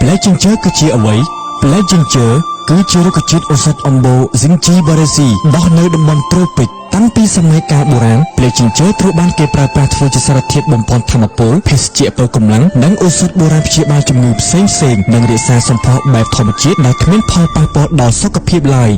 Black Ginger គឺជាអ្វី Black Ginger គឺជារុក្ខជាតិឱសថអំបូរ Zingiberacea ដុះនៅតំបន់ត្រូពិកតាំងពីសម័យកាលបុរាណ Black Ginger ត្រូវបានគេប្រើប្រាស់ធ្វើជាសារធាតុបំពេញថាមពលភេសជ្ជៈប្រកម្លាំងនិងឱសថបុរាណព្យាបាលជំងឺផ្សេងៗនិងរក្សាសម្ផស្សបែបធម្មជាតិដែលគ្មានផលប៉ះពាល់ដល់សុខភាពឡើយ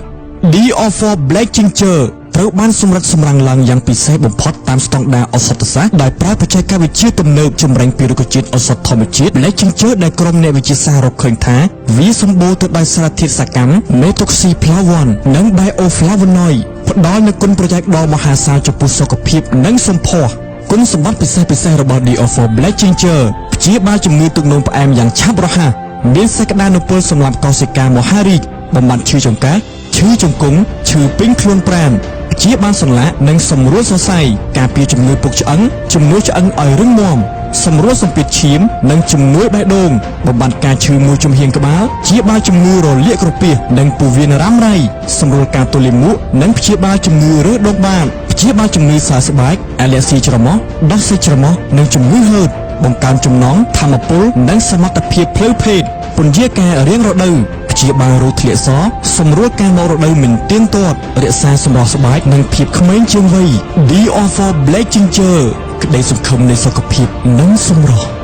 D-O-4 Black Ginger ត្រូវបានសម្រិតសម្រាំងឡើងយ៉ាងពិសេសបំផុតតាមស្តង់ដារឱសថសាស្ត្រដោយប្រើបច្ចេកវិទ្យាទំនើបចម្រាញ់ពីរុក្ខជាតិឱសថធម្មជាតិ Black Ginger ដែលក្រុមអ្នកវិទ្យាសាស្ត្ររកឃើញថាវាសម្បូរទៅដោយសារធាតុសកម្ម Methoxyflavone និង Bioflavonoid ផ្ដល់នូវគុណប្រយោជន៍ដ៏មហាសាលចំពោះសុខភាពនិងសម្ផស្សគុណសម្បត្តិពិសេសរបស់ D-O-4 Black Ginger ព្យាបាលជំងឺទឹកនោមផ្អែមយ៉ាងឆាប់រហ័សមានសក្តានុពលសម្រាប់កោសិកាមហារីកបំបត្តិឈឺចង្កេះឈឺជង្គង់ឈឺពេញខ្លួនប្រាណព្យាបាលសន្លាក់និងសម្រួលសរសៃការពារជំងឺពុកឆ្អឹងជំនួយឆ្អឹងឲ្យរឹងមាំសម្រួលសម្ពាធឈាមនិងជំនួយបេះដូងបំបត្តិការឈឺមួយជំហានក្បាលព្យាបាលជំងឺរលាកក្រពះនិងពោះវៀនរ៉ាំរ៉ៃសម្រួលការទល់លាមកនិងព្យាបាលជំងឺរើសដងបាតព្យាបាលជំងឺសើស្បែកអាឡែស៊ីច្រមុះដោះសាច់ច្រមុះនិងជំងឺហឺតបង្កើនចំណង់ថាមពលនិងសមត្ថភាពផ្លូវភេទពន្យាការរៀងរដូវព្យាបាលរោគធ្លាក់សសម្រួលការមករដូវមិនទៀងទាត់រក្សាសម្រស់ស្បែកនិងភាពក្មេងជាងវ័យ D-O-4 Black Ginger ក្តីសង្ឃឹមនៃសុខភាពនិងសម្រស់